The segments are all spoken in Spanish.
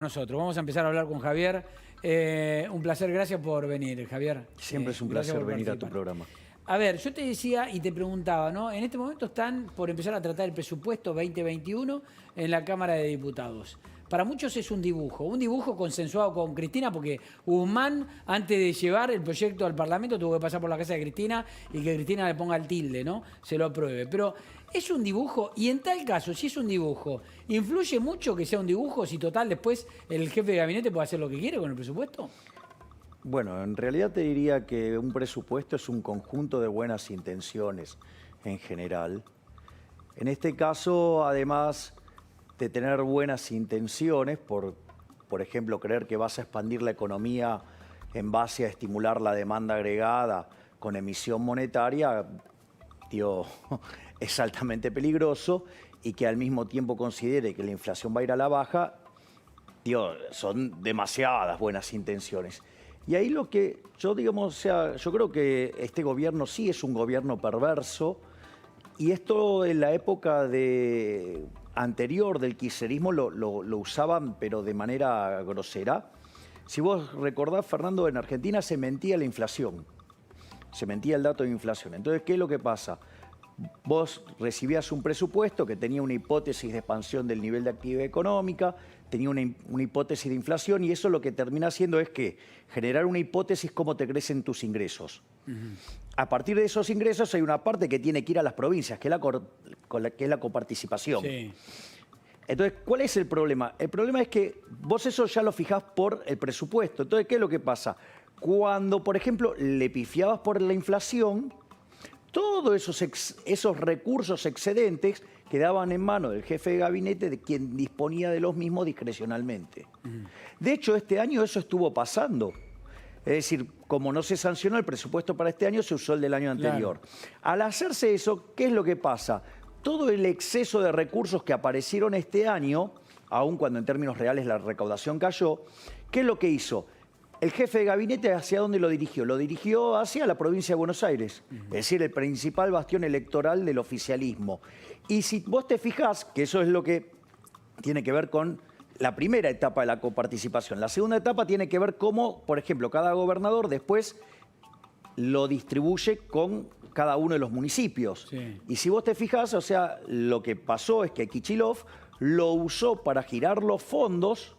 Nosotros. Vamos a empezar a hablar con Javier. Un placer, gracias por venir, Javier. Siempre es un placer venir a tu programa. A ver, yo te decía y te preguntaba, ¿no? En este momento están por empezar a tratar el presupuesto 2021 en la Cámara de Diputados. Para muchos es un dibujo consensuado con Cristina, porque Guzmán, antes de llevar el proyecto al Parlamento, tuvo que pasar por la casa de Cristina y que Cristina le ponga el tilde, ¿no? Se lo apruebe. Pero es un dibujo, y en tal caso, si es un dibujo, ¿influye mucho que sea un dibujo si total después el jefe de gabinete puede hacer lo que quiere con el presupuesto? Bueno, en realidad te diría que un presupuesto es un conjunto de buenas intenciones en general. En este caso, además de tener buenas intenciones, por ejemplo, creer que vas a expandir la economía en base a estimular la demanda agregada con emisión monetaria, tío, es altamente peligroso, y que al mismo tiempo considere que la inflación va a ir a la baja, tío, son demasiadas buenas intenciones. Y ahí lo que yo, digamos, o sea, yo creo que este gobierno sí es un gobierno perverso, y esto en la época anterior del kirchnerismo lo usaban, pero de manera grosera. Si vos recordás, Fernando, en Argentina se mentía la inflación, se mentía el dato de inflación. Entonces, ¿qué es lo que pasa? Vos recibías un presupuesto que tenía una hipótesis de expansión del nivel de actividad económica, tenía una hipótesis de inflación, y eso lo que termina haciendo es que generar una hipótesis cómo te crecen tus ingresos. A partir de esos ingresos hay una parte que tiene que ir a las provincias, que es la coparticipación. Sí. Entonces, ¿cuál es el problema? El problema es que vos eso ya lo fijás por el presupuesto. Entonces, ¿qué es lo que pasa? Cuando, por ejemplo, le pifiabas por la inflación, todos esos recursos excedentes quedaban en manos del jefe de gabinete, de quien disponía de los mismos discrecionalmente. De hecho, este año eso estuvo pasando. Es decir, como no se sancionó el presupuesto para este año, se usó el del año anterior. Claro. Al hacerse eso, ¿qué es lo que pasa? Todo el exceso de recursos que aparecieron este año, aun cuando en términos reales la recaudación cayó, ¿qué es lo que hizo? El jefe de gabinete, ¿hacia dónde lo dirigió? Lo dirigió hacia la provincia de Buenos Aires, es decir, el principal bastión electoral del oficialismo. Y si vos te fijás, que eso es lo que tiene que ver con la primera etapa de la coparticipación. La segunda etapa tiene que ver cómo, por ejemplo, cada gobernador después lo distribuye con cada uno de los municipios. Sí. Y si vos te fijás, o sea, lo que pasó es que Kicillof lo usó para girar los fondos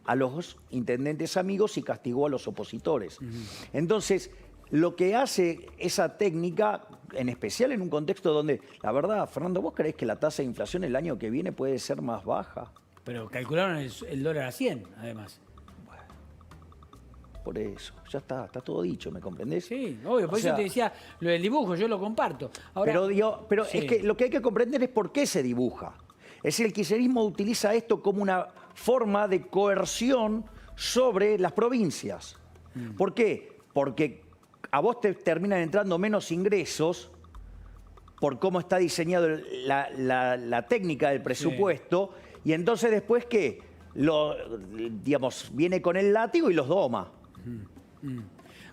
a los intendentes amigos y castigó a los opositores. Entonces, lo que hace esa técnica, en especial en un contexto donde, la verdad, Fernando, ¿vos creés que la tasa de inflación el año que viene puede ser más baja? Pero calcularon el dólar a 100, además. Bueno, por eso, ya está todo dicho, ¿me comprendés? Sí, obvio, por eso te decía lo del dibujo, yo lo comparto. Ahora, pero sí, es que lo que hay que comprender es por qué se dibuja. Es decir, el kirchnerismo utiliza esto como una forma de coerción sobre las provincias. ¿Por qué? Porque a vos te terminan entrando menos ingresos por cómo está diseñado la técnica del presupuesto, sí. Y entonces después, ¿qué? Digamos, viene con el látigo y los doma.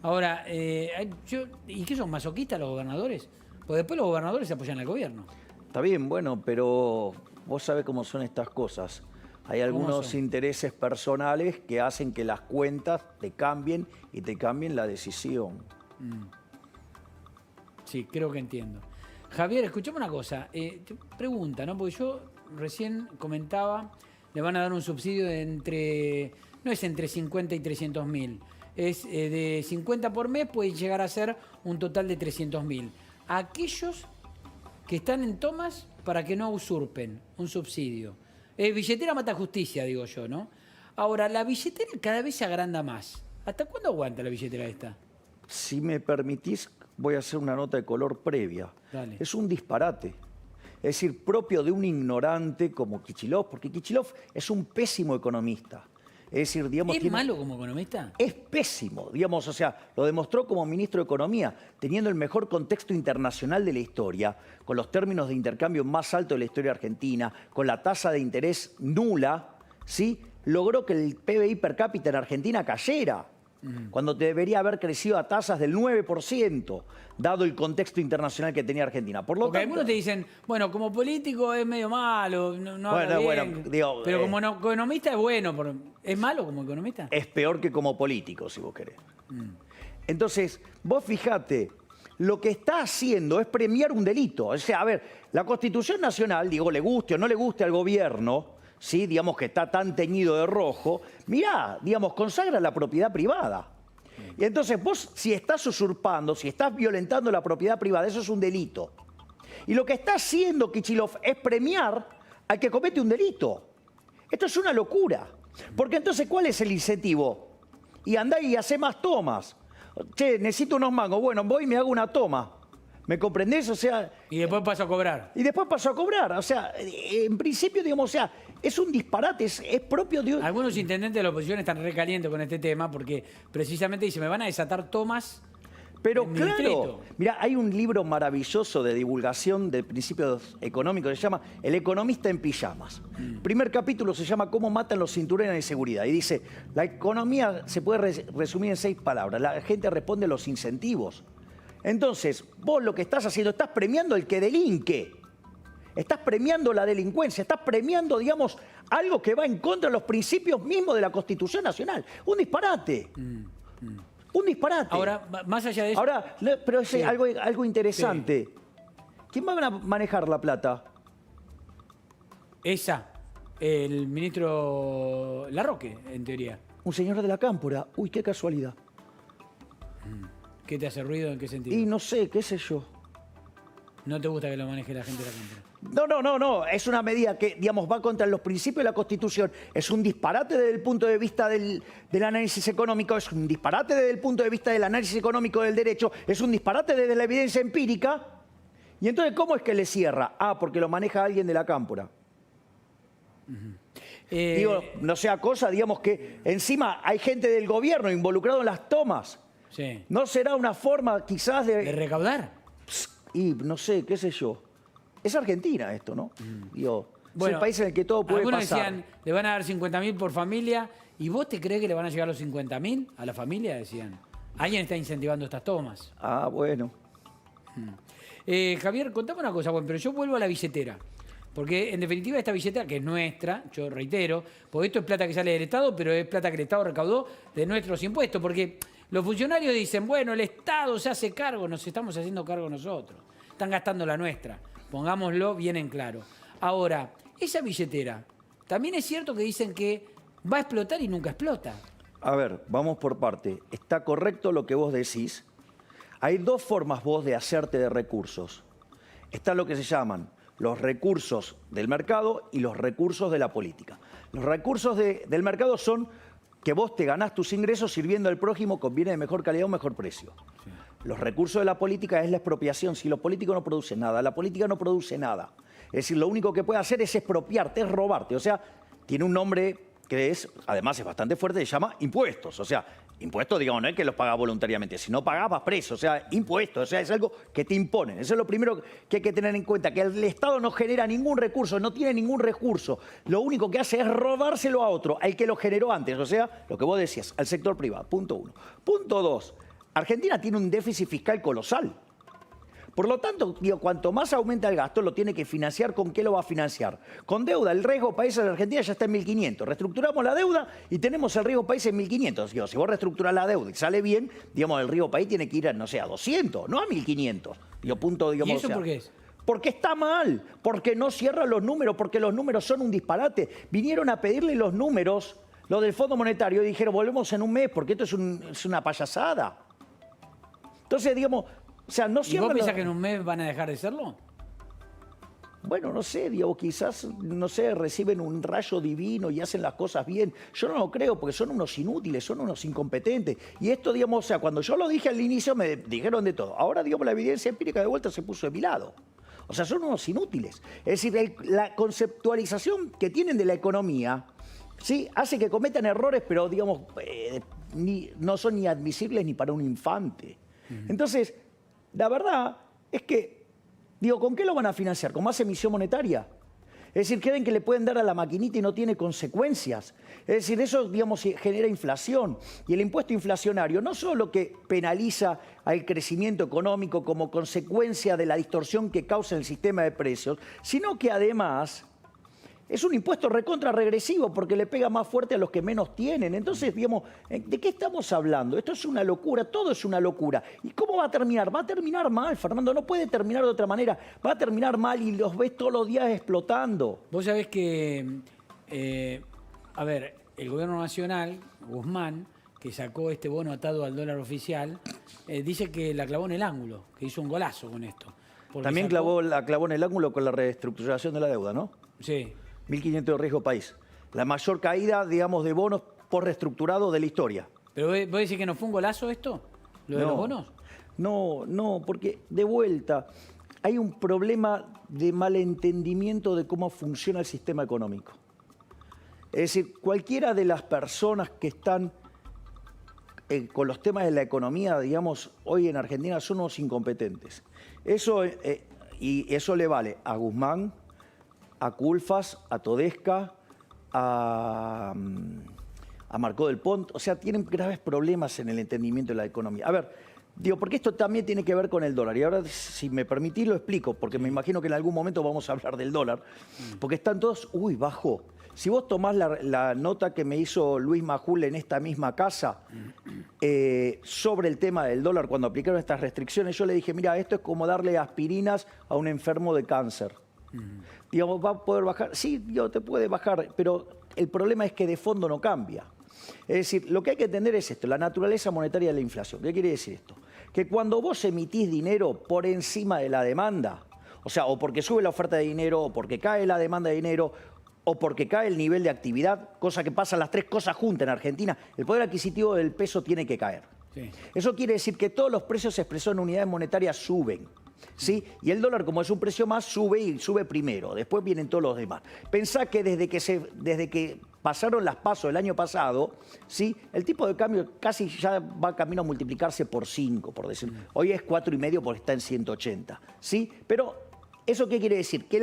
Ahora, ¿y qué son masoquistas los gobernadores? Porque después los gobernadores se apoyan al gobierno. Está bien, bueno, pero vos sabés cómo son estas cosas. Hay algunos intereses personales que hacen que las cuentas te cambien y te cambien la decisión. Sí, creo que entiendo. Javier, escuchame una cosa. Pregunta, ¿no? Porque yo recién comentaba, le van a dar un subsidio de no es entre 50 y 300.000. Es de 50 por mes, puede llegar a ser un total de 300.000. Aquellos que están en tomas para que no usurpen un subsidio. Billetera mata justicia, digo yo, ¿no? Ahora, la billetera cada vez se agranda más. ¿Hasta cuándo aguanta la billetera esta? Si me permitís, voy a hacer una nota de color previa. Dale. Es un disparate. Es decir, propio de un ignorante como Kicillof, porque Kicillof es un pésimo economista. Es decir, digamos, ¿Es malo como economista? Es pésimo, digamos, o sea, lo demostró como ministro de Economía, teniendo el mejor contexto internacional de la historia, con los términos de intercambio más altos de la historia argentina, con la tasa de interés nula, ¿sí? Logró que el PBI per cápita en Argentina cayera. cuando debería haber crecido a tasas del 9%, dado el contexto internacional que tenía Argentina. Por lo Porque tanto, algunos te dicen, bueno, como político es medio malo, no habla Bueno, bien, bueno, digo, pero como economista es bueno. ¿Es malo como economista? es peor que como político, si vos querés. Entonces, vos fijate, lo que está haciendo es premiar un delito. O sea, a ver, la Constitución Nacional, digo, le guste o no le guste al gobierno, ¿sí? Digamos que está tan teñido de rojo, mirá, digamos, consagra la propiedad privada. Y entonces vos, si estás usurpando, si estás violentando la propiedad privada, eso es un delito. Y lo que está haciendo Kicillof es premiar al que comete un delito. Esto es una locura. Porque entonces, ¿cuál es el incentivo? Y andá y hacé más tomas. Che, necesito unos mangos. Bueno, voy y me hago una toma. ¿Me comprendés? O sea... Y después paso a cobrar. Y después paso a cobrar. O sea, en principio, digamos, o sea, es un disparate, es propio de... Algunos intendentes de la oposición están recalientes con este tema porque precisamente dicen, me van a desatar tomas. Pero en mi claro, distrito. mira, hay un libro maravilloso de divulgación de principios económicos que se llama El economista en pijamas. Primer capítulo se llama Cómo matan los cinturones de seguridad. Y dice, la economía se puede resumir en 6 palabras. La gente responde a los incentivos. Entonces, vos lo que estás haciendo, estás premiando el que delinque. Estás premiando la delincuencia, estás premiando, digamos, algo que va en contra de los principios mismos de la Constitución Nacional. Un disparate. Un disparate. Ahora, más allá de eso... Ahora, pero es Sí. algo interesante. ¿Quién va a manejar la plata? Esa, el ministro Larroque, en teoría. Un señor de la Cámpora. Uy, qué casualidad. ¿Qué te hace ruido? ¿En qué sentido? Y no sé, qué sé yo. ¿No te gusta que lo maneje la gente de la Cámara? No. Es una medida que, digamos, va contra los principios de la Constitución. Es un disparate desde el punto de vista del análisis económico. Es un disparate desde el punto de vista del análisis económico del derecho. Es un disparate desde la evidencia empírica. Y entonces, ¿cómo es que le cierra? Ah, porque lo maneja alguien de la Cámpora. Digo, no sea cosa, digamos que encima hay gente del gobierno involucrado en las tomas. Sí. ¿No será una forma quizás ¿De recaudar? Y no sé, qué sé yo. Es Argentina esto, ¿no? Digo, es el país en el que todo puede algunos pasar. decían, le van a dar 50.000 por familia. ¿Y vos te crees que le van a llegar los 50.000 a la familia? Decían. Alguien está incentivando estas tomas. Ah, bueno. Javier, contame una cosa, bueno, pero yo vuelvo a la billetera. Porque en definitiva esta billetera, que es nuestra, yo reitero, porque esto es plata que sale del Estado, pero es plata que el Estado recaudó de nuestros impuestos. Porque los funcionarios dicen, bueno, el Estado se hace cargo, nos estamos haciendo cargo nosotros. Están gastando la nuestra. Pongámoslo bien en claro. Ahora, esa billetera, también es cierto que dicen que va a explotar y nunca explota. A ver, vamos por parte. Está correcto lo que vos decís. Hay 2 formas vos de hacerte de recursos. Está lo que se llaman los recursos del mercado y los recursos de la política. Los recursos del mercado son que vos te ganás tus ingresos sirviendo al prójimo con bienes de mejor calidad o mejor precio. Sí. Los recursos de la política es la expropiación. Si los políticos no producen nada, la política no produce nada. Es decir, lo único que puede hacer es expropiarte, es robarte. O sea, tiene un nombre que es, además es bastante fuerte, se llama impuestos. O sea, impuestos, digamos, no es que los pagás voluntariamente. Si no pagás, vas preso. O sea, impuestos. O sea, es algo que te imponen. Eso es lo primero que hay que tener en cuenta, que el Estado no genera ningún recurso, no tiene ningún recurso. Lo único que hace es robárselo a otro, al que lo generó antes. O sea, lo que vos decías, al sector privado. Punto 1. Punto 2. Argentina tiene un déficit fiscal colosal. Por lo tanto, digo, cuanto más aumenta el gasto, lo tiene que financiar. ¿Con qué lo va a financiar? Con deuda. El riesgo país de la Argentina ya está en 1.500. Reestructuramos la deuda y tenemos el riesgo país en 1.500. Digo, si vos reestructurás la deuda y sale bien, digamos, el riesgo país tiene que ir a, no sé, a 200, no a 1.500. Digo, punto, digamos, ¿Y eso por qué es? Porque está mal, porque no cierran los números, porque los números son un disparate. Vinieron a pedirle los números, los del Fondo Monetario, y dijeron, volvemos en un mes, porque esto es una payasada. Entonces, digamos... O sea, no ¿Y vos pensás que en un mes van a dejar de serlo? Bueno, no sé, digo, quizás, no sé, reciben un rayo divino y hacen las cosas bien. Yo no lo creo porque son unos inútiles, son unos incompetentes. Y esto, digamos, o sea, cuando yo lo dije al inicio me dijeron de todo. Ahora, digamos, la evidencia empírica de vuelta se puso de mi lado. O sea, son unos inútiles. Es decir, la conceptualización que tienen de la economía, sí, hace que cometan errores, pero, digamos, no son ni admisibles ni para un infante. Entonces... La verdad es que, digo, ¿con qué lo van a financiar? ¿Con más emisión monetaria? Es decir, creen que le pueden dar a la maquinita y no tiene consecuencias. Es decir, eso, digamos, genera inflación. Y el impuesto inflacionario no solo que penaliza al crecimiento económico como consecuencia de la distorsión que causa el sistema de precios, sino que además es un impuesto recontra regresivo porque le pega más fuerte a los que menos tienen. Entonces, digamos, ¿de qué estamos hablando? Esto es una locura, todo es una locura. ¿Y cómo va a terminar? Va a terminar mal, Fernando, no puede terminar de otra manera. Va a terminar mal y los ves todos los días explotando. Vos sabés que, a ver, el gobierno nacional, Guzmán, que sacó este bono atado al dólar oficial, dice que la clavó en el ángulo, que hizo un golazo con esto. También la clavó en el ángulo con la reestructuración de la deuda, ¿no? Sí. 1.500 de riesgo país. La mayor caída, digamos, de bonos por reestructurado de la historia. ¿Pero vos decís que no fue un golazo esto? ¿Lo de los bonos? No, porque de vuelta hay un problema de malentendimiento de cómo funciona el sistema económico. Es decir, cualquiera de las personas que están con los temas de la economía, digamos, hoy en Argentina son unos incompetentes. Y eso le vale a Guzmán, a Culfas, a Todesca, a Marcó del Pont. O sea, tienen graves problemas en el entendimiento de la economía. A ver, digo, porque esto también tiene que ver con el dólar. Y ahora, si me permitís, lo explico, porque me imagino que en algún momento vamos a hablar del dólar. Porque están todos, bajó. Si vos tomás la nota que me hizo Luis Majul en esta misma casa sobre el tema del dólar, cuando aplicaron estas restricciones, yo le dije, mira, esto es como darle aspirinas a un enfermo de cáncer. Digamos, ¿va a poder bajar? Sí, te puede bajar, pero el problema es que de fondo no cambia. Es decir, lo que hay que entender es esto, la naturaleza monetaria de la inflación. ¿Qué quiere decir esto? Que cuando vos emitís dinero por encima de la demanda, o sea, o porque sube la oferta de dinero, o porque cae la demanda de dinero, o porque cae el nivel de actividad, cosa que pasa las tres cosas juntas en Argentina, el poder adquisitivo del peso tiene que caer. Sí. Eso quiere decir que todos los precios expresados en unidades monetarias suben. ¿Sí? Y el dólar, como es un precio más, sube y sube primero. Después vienen todos los demás. Pensá que desde que pasaron las PASO el año pasado, ¿sí? El tipo de cambio casi ya va camino a multiplicarse por 5, por decir. Hoy es 4,5 porque está en 180. ¿Sí? Pero, ¿eso qué quiere decir? Que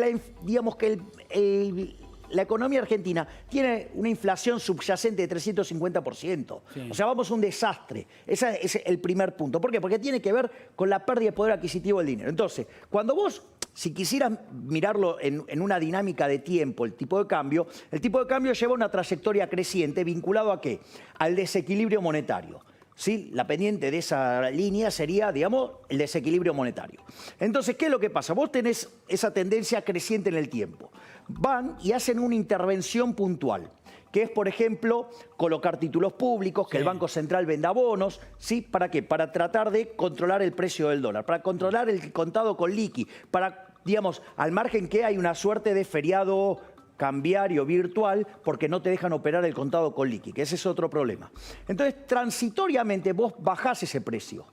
la economía argentina tiene una inflación subyacente de 350%. Sí. O sea, vamos a un desastre. Ese es el primer punto. ¿Por qué? Porque tiene que ver con la pérdida de poder adquisitivo del dinero. Entonces, cuando vos, si quisieras mirarlo en una dinámica de tiempo, el tipo de cambio lleva una trayectoria creciente vinculado ¿a qué? Al desequilibrio monetario. ¿Sí? La pendiente de esa línea sería, digamos, el desequilibrio monetario. Entonces, ¿qué es lo que pasa? Vos tenés esa tendencia creciente en el tiempo. Van y hacen una intervención puntual, que es, por ejemplo, colocar títulos públicos, que el Banco Central venda bonos, ¿sí? ¿Para qué? Para tratar de controlar el precio del dólar, para controlar el contado con liqui, para, digamos, al margen que hay una suerte de feriado cambiario virtual porque no te dejan operar el contado con liqui, que ese es otro problema. Entonces, transitoriamente vos bajás ese precio.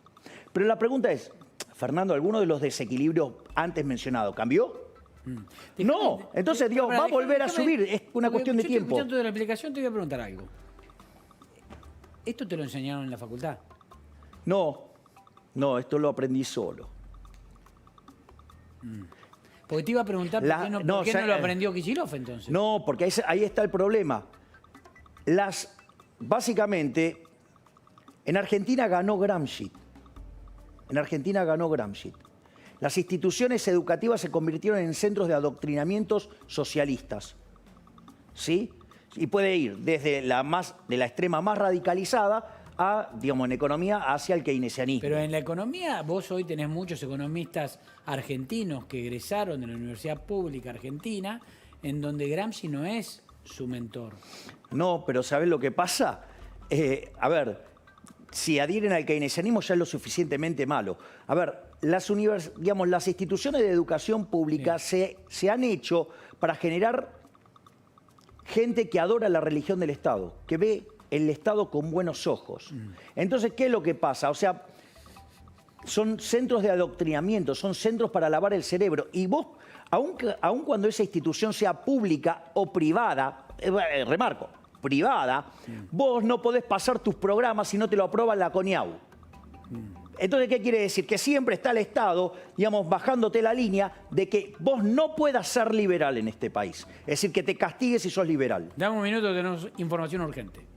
Pero la pregunta es, Fernando, ¿alguno de los desequilibrios antes mencionados cambió? No, entonces digo, va a volver a subir, es una cuestión de tiempo. Escuchando de la aplicación te voy a preguntar algo. ¿Esto te lo enseñaron en la facultad? No, esto lo aprendí solo. Porque te iba a preguntar por qué no lo aprendió Kicillof entonces. No, porque ahí está el problema. Básicamente, en Argentina ganó Gramsci. Las instituciones educativas se convirtieron en centros de adoctrinamientos socialistas. ¿Sí? Y puede ir desde de la extrema más radicalizada a, digamos, en economía, hacia el keynesianismo. Pero en la economía, vos hoy tenés muchos economistas argentinos que egresaron de la Universidad Pública Argentina, en donde Gramsci no es su mentor. No, pero ¿sabés lo que pasa? A ver, si adhieren al keynesianismo ya es lo suficientemente malo. A ver, las instituciones de educación pública se han hecho para generar gente que adora la religión del Estado, que ve el Estado con buenos ojos. Entonces, ¿qué es lo que pasa? O sea, son centros de adoctrinamiento, son centros para lavar el cerebro. Y vos, aun cuando esa institución sea pública o privada, remarco, privada, vos no podés pasar tus programas si no te lo aprueba la CONIAU. Entonces, ¿qué quiere decir? Que siempre está el Estado, digamos, bajándote la línea de que vos no puedas ser liberal en este país. Es decir, que te castigues si sos liberal. Dame un minuto, tenemos información urgente.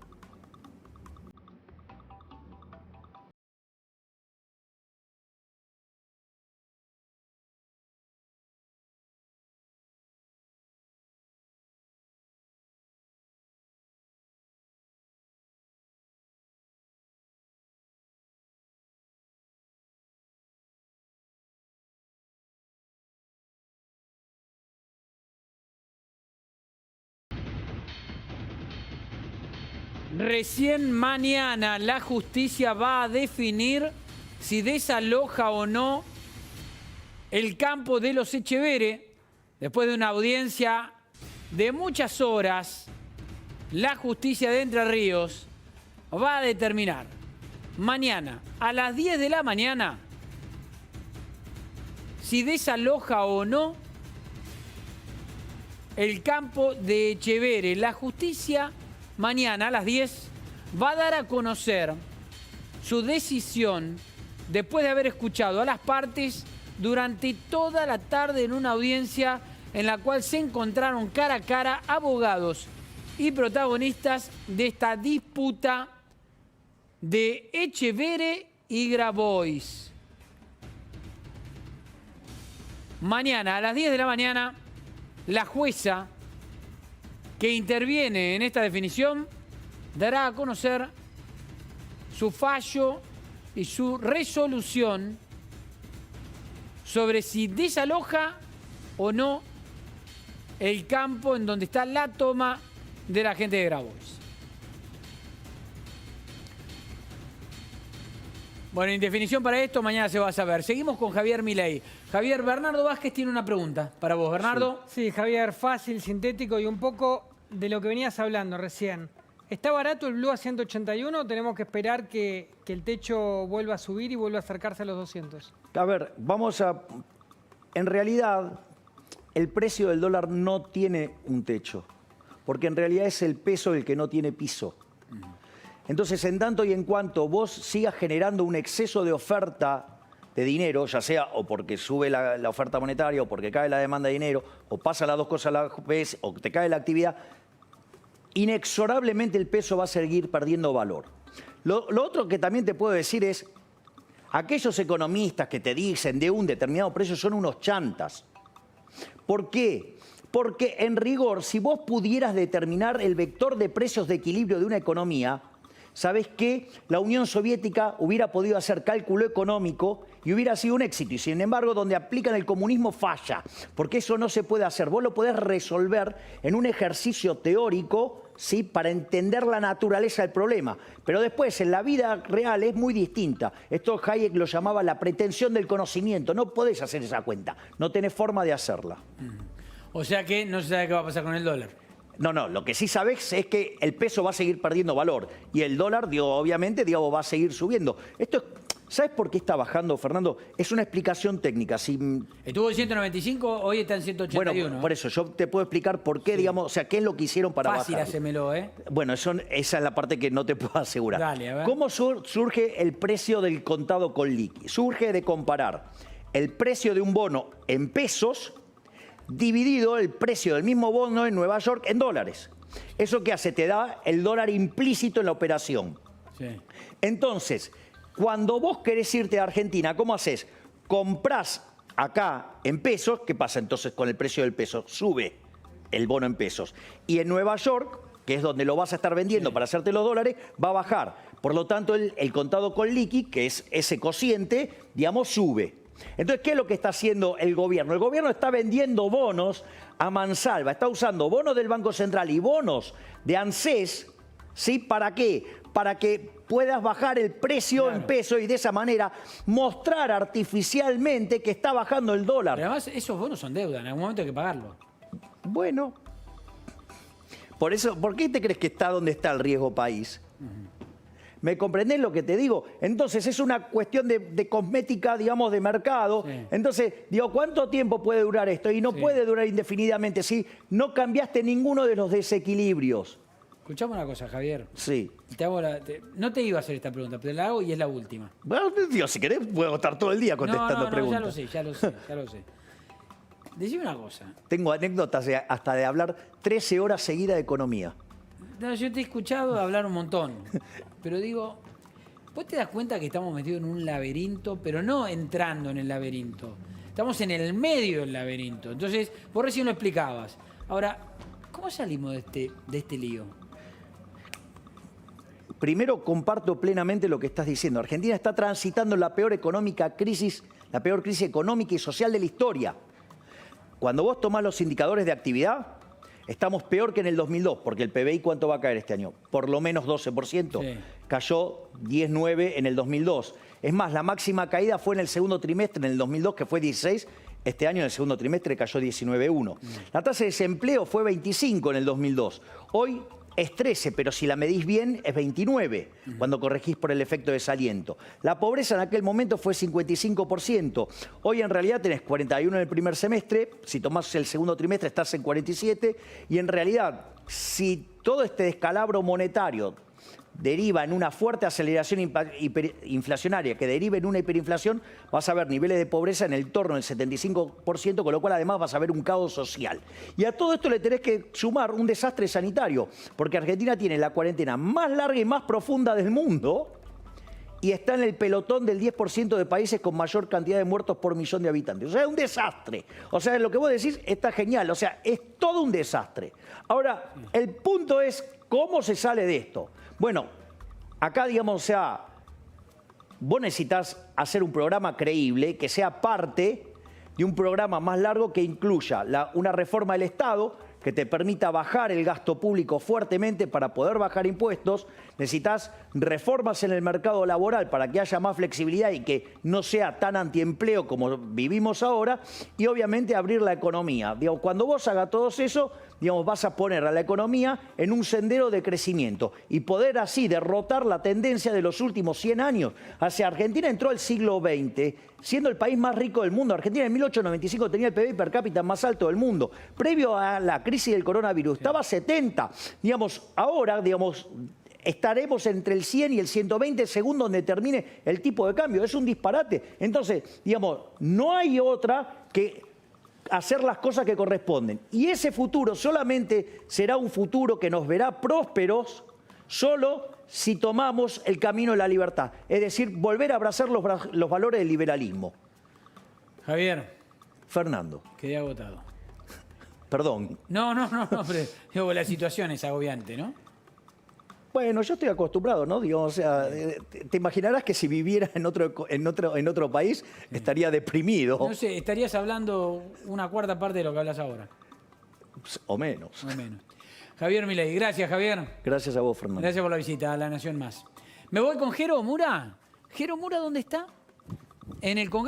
Recién mañana la justicia va a definir si desaloja o no el campo de los Etcheverry. Después de una audiencia de muchas horas, la justicia de Entre Ríos va a determinar mañana a las 10 de la mañana si desaloja o no el campo de Etcheverry. La justicia mañana a las 10 va a dar a conocer su decisión después de haber escuchado a las partes durante toda la tarde en una audiencia en la cual se encontraron cara a cara abogados y protagonistas de esta disputa de Etcheverry y Grabois. Mañana a las 10 de la mañana, la jueza que interviene en esta definición dará a conocer su fallo y su resolución sobre si desaloja o no el campo en donde está la toma de la gente de Grabois. Bueno, en definición para esto, mañana se va a saber. Seguimos con Javier Milei. Javier, Bernardo Vázquez tiene una pregunta para vos. Bernardo. Sí, Javier, fácil, sintético y un poco de lo que venías hablando recién. ¿Está barato el Blue a 181 o tenemos que esperar que el techo vuelva a subir y vuelva a acercarse a los 200? A ver, en realidad, el precio del dólar no tiene un techo, porque en realidad es el peso el que no tiene piso. Entonces, en tanto y en cuanto vos sigas generando un exceso de oferta de dinero, ya sea o porque sube la oferta monetaria o porque cae la demanda de dinero, o pasa las dos cosas a la vez, o te cae la actividad, inexorablemente el peso va a seguir perdiendo valor. Lo otro que también te puedo decir es, aquellos economistas que te dicen de un determinado precio son unos chantas. ¿Por qué? Porque en rigor, si vos pudieras determinar el vector de precios de equilibrio de una economía, ¿sabés qué? La Unión Soviética hubiera podido hacer cálculo económico y hubiera sido un éxito. Y sin embargo, donde aplican el comunismo falla, porque eso no se puede hacer. Vos lo podés resolver en un ejercicio teórico, ¿sí?, para entender la naturaleza del problema. Pero después, en la vida real, es muy distinta. Esto Hayek lo llamaba la pretensión del conocimiento. No podés hacer esa cuenta. No tenés forma de hacerla. O sea que no se sabe qué va a pasar con el dólar. No, lo que sí sabés es que el peso va a seguir perdiendo valor y el dólar, obviamente, va a seguir subiendo. ¿Sabes por qué está bajando, Fernando? Es una explicación técnica. Estuvo en 195, hoy está en 181. Bueno, por eso yo te puedo explicar por qué, digamos, o sea, qué es lo que hicieron para bajar. Fácil, hacémelo, ¿eh? Bueno, esa es la parte que no te puedo asegurar. Dale, a ver. ¿Cómo surge el precio del contado con liqui? Surge de comparar el precio de un bono en pesos dividido el precio del mismo bono en Nueva York en dólares. ¿Eso qué hace? Te da el dólar implícito en la operación. Sí. Entonces, cuando vos querés irte a Argentina, ¿cómo haces? Comprás acá en pesos, ¿qué pasa entonces con el precio del peso? Sube el bono en pesos. Y en Nueva York, que es donde lo vas a estar vendiendo para hacerte los dólares, va a bajar. Por lo tanto, el contado con liqui, que es ese cociente, digamos, sube. Entonces, ¿qué es lo que está haciendo el gobierno? El gobierno está vendiendo bonos a mansalva, está usando bonos del Banco Central y bonos de ANSES, ¿sí? ¿Para qué? Para que puedas bajar el precio en peso y de esa manera mostrar artificialmente que está bajando el dólar. Pero además, esos bonos son deuda, en algún momento hay que pagarlo. Bueno, por eso, ¿por qué te crees que está donde está el riesgo país? ¿Me comprendés lo que te digo? Entonces es una cuestión de cosmética, digamos, de mercado. Sí. Entonces, digo, ¿cuánto tiempo puede durar esto? Y no puede durar indefinidamente si no cambiaste ninguno de los desequilibrios. Escuchame una cosa, Javier. Sí. No te iba a hacer esta pregunta, pero la hago y es la última. Bueno, Dios, si querés, puedo estar todo el día contestando preguntas. Ya lo sé. Decime una cosa. Tengo anécdotas hasta de hablar 13 horas seguidas de economía. No, yo te he escuchado hablar un montón, pero digo, vos te das cuenta que estamos metidos en un laberinto, pero no entrando en el laberinto. Estamos en el medio del laberinto. Entonces, vos recién lo explicabas. Ahora, ¿cómo salimos de este lío? Primero, comparto plenamente lo que estás diciendo. Argentina está transitando la peor crisis económica y social de la historia. Cuando vos tomás los indicadores de actividad, estamos peor que en el 2002, porque el PBI, ¿cuánto va a caer este año? Por lo menos 12%. Sí. Cayó 10,9 en el 2002. Es más, la máxima caída fue en el segundo trimestre, en el 2002, que fue 16. Este año, en el segundo trimestre, cayó 19,1. La tasa de desempleo fue 25 en el 2002. Hoy es 13, pero si la medís bien es 29, cuando corregís por el efecto desaliento. La pobreza en aquel momento fue 55%. Hoy en realidad tenés 41 en el primer semestre, si tomás el segundo trimestre estás en 47, y en realidad, si todo este descalabro monetario deriva en una fuerte aceleración inflacionaria que deriva en una hiperinflación, vas a ver niveles de pobreza en el torno del 75%, con lo cual además vas a ver un caos social. Y a todo esto le tenés que sumar un desastre sanitario, porque Argentina tiene la cuarentena más larga y más profunda del mundo y está en el pelotón del 10% de países con mayor cantidad de muertos por millón de habitantes. O sea, es un desastre. O sea, lo que vos decís está genial. O sea, es todo un desastre. Ahora, el punto es cómo se sale de esto. Bueno, acá, digamos, o sea, vos necesitas hacer un programa creíble que sea parte de un programa más largo que incluya una reforma del Estado que te permita bajar el gasto público fuertemente para poder bajar impuestos. Necesitas reformas en el mercado laboral para que haya más flexibilidad y que no sea tan antiempleo como vivimos ahora. Y obviamente abrir la economía. Digamos, cuando vos hagas todo eso, digamos, vas a poner a la economía en un sendero de crecimiento y poder así derrotar la tendencia de los últimos 100 años. Hacia Argentina entró al siglo XX siendo el país más rico del mundo. Argentina en 1895 tenía el PBI per cápita más alto del mundo. Previo a la crisis del coronavirus estaba a 70. Digamos, ahora, digamos, estaremos entre el 100 y el 120 según donde termine el tipo de cambio. Es un disparate. Entonces, digamos, no hay otra que hacer las cosas que corresponden. Y ese futuro solamente será un futuro que nos verá prósperos solo si tomamos el camino de la libertad. Es decir, volver a abrazar los valores del liberalismo. Javier. Fernando. Quedé agotado. Perdón. No, pero digo, la situación es agobiante, ¿no? Bueno, yo estoy acostumbrado, ¿no? Digo, o sea, te imaginarás que si viviera en otro país estaría deprimido. No sé, estarías hablando una cuarta parte de lo que hablas ahora. O menos. O menos. Javier Milei, gracias, Javier. Gracias a vos, Fernando. Gracias por la visita a La Nación Más. Me voy con Jero Mura. ¿Jero Mura dónde está? En el Congreso.